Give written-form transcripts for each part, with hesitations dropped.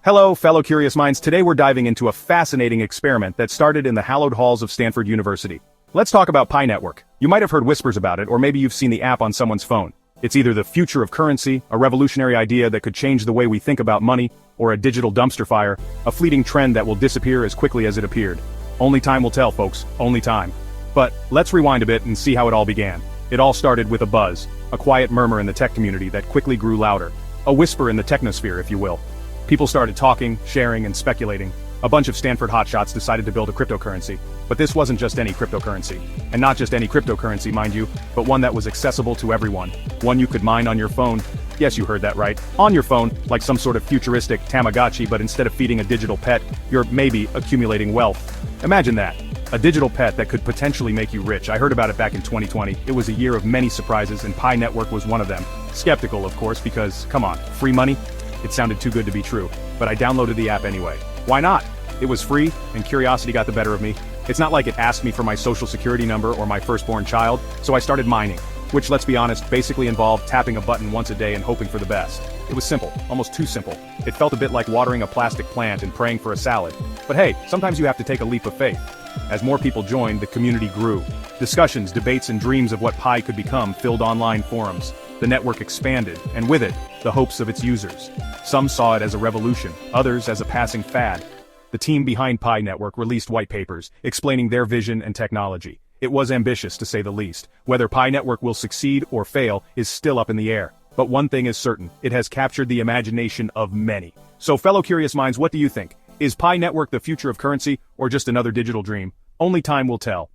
Hello, fellow curious minds. Today we're diving into a fascinating experiment that started in the hallowed halls of Stanford University. Let's talk about Pi Network. You might have heard whispers about it, or maybe you've seen the app on someone's phone. It's either the future of currency, a revolutionary idea that could change the way we think about money, or a digital dumpster fire, a fleeting trend that will disappear as quickly as it appeared. Only time will tell, folks, only time. But let's rewind a bit and see how it all began. It all started with a buzz, a quiet murmur in the tech community that quickly grew louder. A whisper in the technosphere, if you will. People started talking, sharing, and speculating. A bunch of Stanford hotshots decided to build a cryptocurrency. But this wasn't just any cryptocurrency. And not just any cryptocurrency, mind you, but one that was accessible to everyone. One you could mine on your phone. Yes, you heard that right. On your phone, like some sort of futuristic Tamagotchi, but instead of feeding a digital pet, you're maybe accumulating wealth. Imagine that. A digital pet that could potentially make you rich. I heard about it back in 2020. It was a year of many surprises, and Pi Network was one of them. Skeptical, of course, because, come on, free money? It sounded too good to be true, but I downloaded the app anyway. Why not? It was free, and curiosity got the better of me. It's not like it asked me for my social security number or my firstborn child, so I started mining, which, let's be honest, basically involved tapping a button once a day and hoping for the best. It was simple, almost too simple. It felt a bit like watering a plastic plant and praying for a salad. But hey, sometimes you have to take a leap of faith. As more people joined, the community grew. Discussions, debates, and dreams of what Pi could become filled online forums. The network expanded, and with it, the hopes of its users. Some saw it as a revolution, others as a passing fad. The team behind Pi Network released white papers, explaining their vision and technology. It was ambitious, to say the least. Whether Pi Network will succeed or fail is still up in the air. But one thing is certain, it has captured the imagination of many. So fellow curious minds, what do you think? Is Pi Network the future of currency, or just another digital dream? Only time will tell.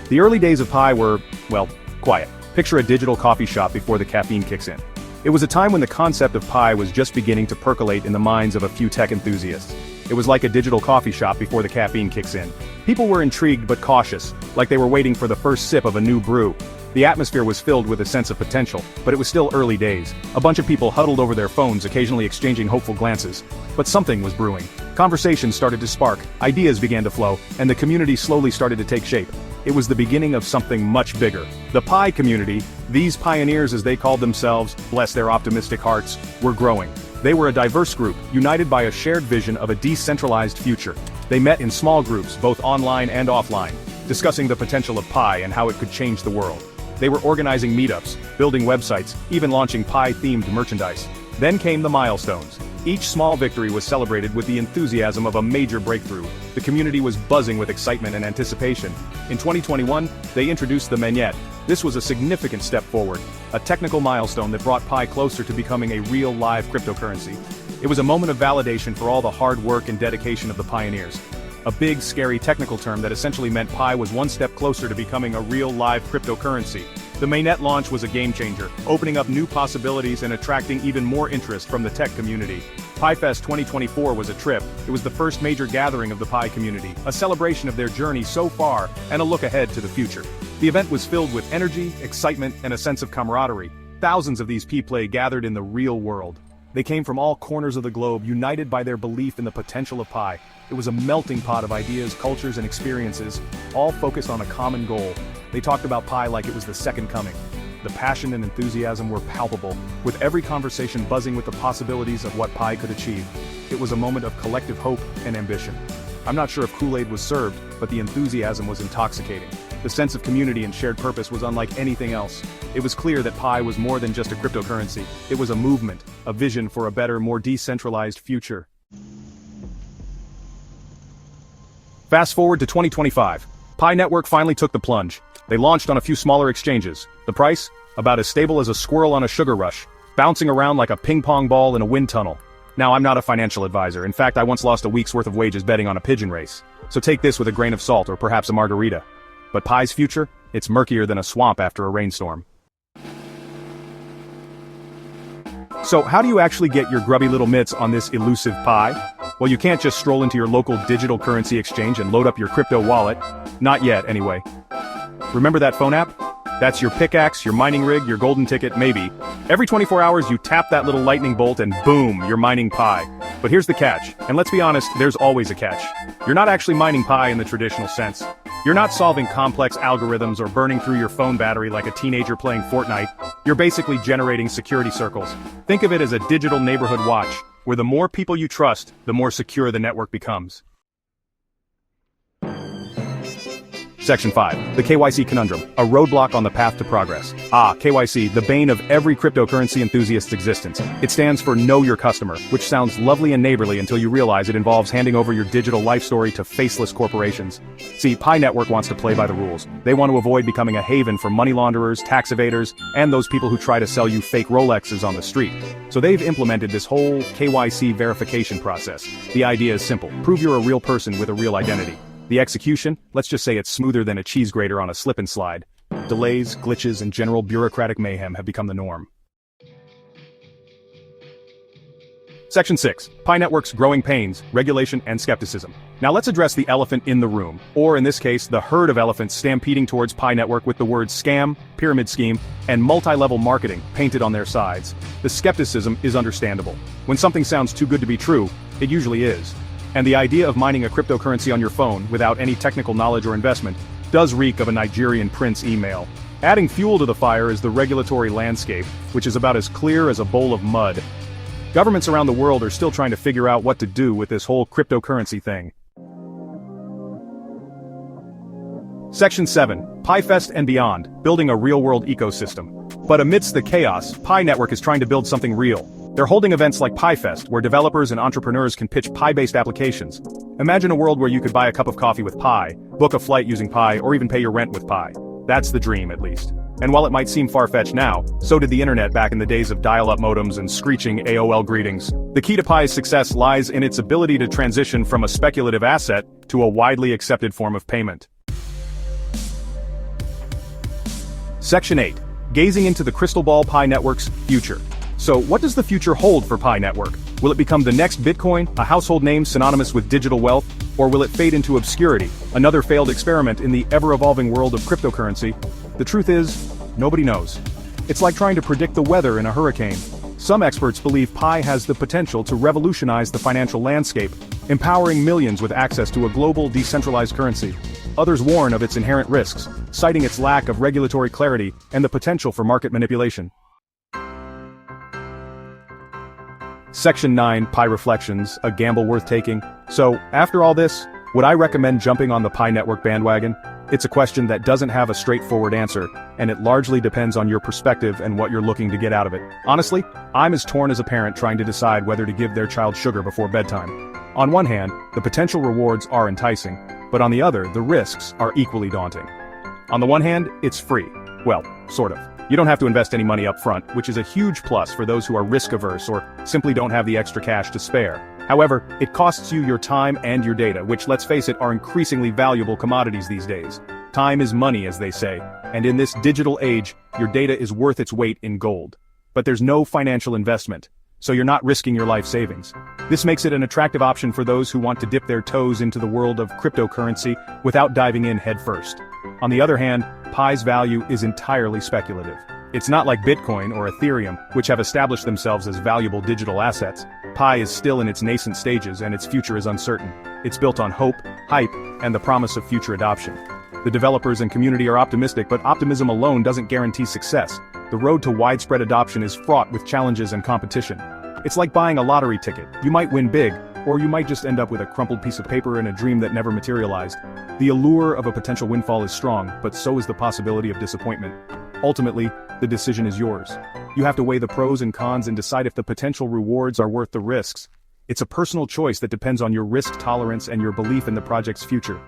The early days of Pi were, well, quiet. Picture a digital coffee shop before the caffeine kicks in. It was a time when the concept of Pi was just beginning to percolate in the minds of a few tech enthusiasts. It was like a digital coffee shop before the caffeine kicks in. People were intrigued but cautious, like they were waiting for the first sip of a new brew. The atmosphere was filled with a sense of potential, but it was still early days. A bunch of people huddled over their phones, occasionally exchanging hopeful glances. But something was brewing. Conversations started to spark, ideas began to flow, and the community slowly started to take shape. It was the beginning of something much bigger. The Pi community, these pioneers as they called themselves, bless their optimistic hearts, were growing. They were a diverse group, united by a shared vision of a decentralized future. They met in small groups, both online and offline, discussing the potential of Pi and how it could change the world. They were organizing meetups, building websites, even launching Pi-themed merchandise. Then came the milestones. Each small victory was celebrated with the enthusiasm of a major breakthrough. The community was buzzing with excitement and anticipation. In 2021, they introduced the Mainnet. This was a significant step forward, a technical milestone that brought Pi closer to becoming a real live cryptocurrency. It was a moment of validation for all the hard work and dedication of the pioneers. A big, scary technical term that essentially meant Pi was one step closer to becoming a real live cryptocurrency. The mainnet launch was a game-changer, opening up new possibilities and attracting even more interest from the tech community. PiFest 2024 was a trip. It was the first major gathering of the Pi community, a celebration of their journey so far, and a look ahead to the future. The event was filled with energy, excitement, and a sense of camaraderie. Thousands of these people gathered in the real world. They came from all corners of the globe, united by their belief in the potential of Pi. It was a melting pot of ideas, cultures, and experiences, all focused on a common goal. They talked about Pi like it was the second coming. The passion and enthusiasm were palpable, with every conversation buzzing with the possibilities of what Pi could achieve. It was a moment of collective hope and ambition. I'm not sure if Kool-Aid was served, but the enthusiasm was intoxicating. The sense of community and shared purpose was unlike anything else. It was clear that Pi was more than just a cryptocurrency. It was a movement, a vision for a better, more decentralized future. Fast forward to 2025. Pi Network finally took the plunge. They launched on a few smaller exchanges. The price? About as stable as a squirrel on a sugar rush, bouncing around like a ping-pong ball in a wind tunnel. Now, I'm not a financial advisor. In fact, I once lost a week's worth of wages betting on a pigeon race. So take this with a grain of salt or perhaps a margarita. But Pi's future? It's murkier than a swamp after a rainstorm. So how do you actually get your grubby little mitts on this elusive Pi? Well, you can't just stroll into your local digital currency exchange and load up your crypto wallet. Not yet, anyway. Remember that phone app? That's your pickaxe, your mining rig, your golden ticket, maybe. Every 24 hours you tap that little lightning bolt and boom, you're mining Pi. But here's the catch, and let's be honest, there's always a catch. You're not actually mining Pi in the traditional sense. You're not solving complex algorithms or burning through your phone battery like a teenager playing Fortnite. You're basically generating security circles. Think of it as a digital neighborhood watch, where the more people you trust, the more secure the network becomes. Section 5. The KYC Conundrum, a roadblock on the path to progress. KYC, the bane of every cryptocurrency enthusiast's existence. It stands for Know Your Customer, which sounds lovely and neighborly until you realize it involves handing over your digital life story to faceless corporations. See, Pi Network wants to play by the rules. They want to avoid becoming a haven for money launderers, tax evaders, and those people who try to sell you fake Rolexes on the street. So they've implemented this whole KYC verification process. The idea is simple. Prove you're a real person with a real identity. The execution, let's just say it's smoother than a cheese grater on a slip and slide. Delays, glitches, and general bureaucratic mayhem have become the norm. Section 6. Pi Network's Growing Pains, Regulation and Skepticism. Now let's address the elephant in the room, or in this case, the herd of elephants stampeding towards Pi Network with the words scam, pyramid scheme, and multi-level marketing painted on their sides. The skepticism is understandable. When something sounds too good to be true, it usually is. And the idea of mining a cryptocurrency on your phone without any technical knowledge or investment does reek of a Nigerian prince email. Adding fuel to the fire is the regulatory landscape, which is about as clear as a bowl of mud. Governments around the world are still trying to figure out what to do with this whole cryptocurrency thing. Section 7. PiFest and Beyond, Building a Real-World Ecosystem. But amidst the chaos, Pi Network is trying to build something real. They're holding events like PiFest, where developers and entrepreneurs can pitch Pi-based applications. Imagine a world where you could buy a cup of coffee with Pi, book a flight using Pi, or even pay your rent with Pi. That's the dream, at least. And while it might seem far-fetched now, so did the internet back in the days of dial-up modems and screeching AOL greetings. The key to Pi's success lies in its ability to transition from a speculative asset to a widely accepted form of payment. Section 8. Gazing into the crystal ball Pi Network's future. So what does the future hold for Pi Network? Will it become the next Bitcoin, a household name synonymous with digital wealth? Or will it fade into obscurity, another failed experiment in the ever-evolving world of cryptocurrency? The truth is, nobody knows. It's like trying to predict the weather in a hurricane. Some experts believe Pi has the potential to revolutionize the financial landscape, empowering millions with access to a global decentralized currency. Others warn of its inherent risks, citing its lack of regulatory clarity and the potential for market manipulation. Section 9. Pi Reflections, a gamble worth taking. So, after all this, would I recommend jumping on the Pi Network bandwagon? It's a question that doesn't have a straightforward answer, and it largely depends on your perspective and what you're looking to get out of it. Honestly, I'm as torn as a parent trying to decide whether to give their child sugar before bedtime. On one hand, the potential rewards are enticing, but on the other, the risks are equally daunting. On the one hand, it's free. Well, sort of. You don't have to invest any money up front, which is a huge plus for those who are risk-averse or simply don't have the extra cash to spare. However, it costs you your time and your data, which, let's face it, are increasingly valuable commodities these days. Time is money, as they say, and in this digital age, your data is worth its weight in gold. But there's no financial investment, so you're not risking your life savings. This makes it an attractive option for those who want to dip their toes into the world of cryptocurrency without diving in headfirst. On the other hand, Pi's value is entirely speculative. It's not like Bitcoin or Ethereum, which have established themselves as valuable digital assets. Pi is still in its nascent stages and its future is uncertain. It's built on hope, hype, and the promise of future adoption. The developers and community are optimistic, but optimism alone doesn't guarantee success. The road to widespread adoption is fraught with challenges and competition. It's like buying a lottery ticket. You might win big, or you might just end up with a crumpled piece of paper and a dream that never materialized. The allure of a potential windfall is strong, but so is the possibility of disappointment. Ultimately, the decision is yours. You have to weigh the pros and cons and decide if the potential rewards are worth the risks. It's a personal choice that depends on your risk tolerance and your belief in the project's future.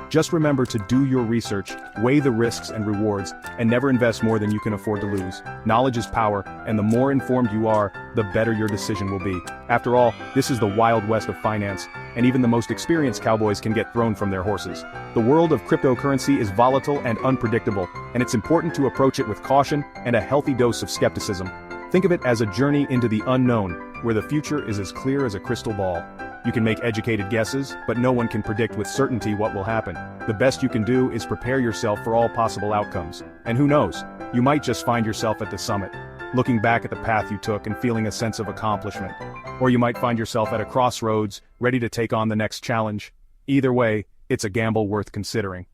Just remember to do your research, weigh the risks and rewards, and never invest more than you can afford to lose. Knowledge is power, and the more informed you are, the better your decision will be. After all, this is the Wild West of finance, and even the most experienced cowboys can get thrown from their horses. The world of cryptocurrency is volatile and unpredictable, and it's important to approach it with caution and a healthy dose of skepticism. Think of it as a journey into the unknown, where the future is as clear as a crystal ball. You can make educated guesses, but no one can predict with certainty what will happen. The best you can do is prepare yourself for all possible outcomes. And who knows, you might just find yourself at the summit, looking back at the path you took and feeling a sense of accomplishment. Or you might find yourself at a crossroads, ready to take on the next challenge. Either way, it's a gamble worth considering.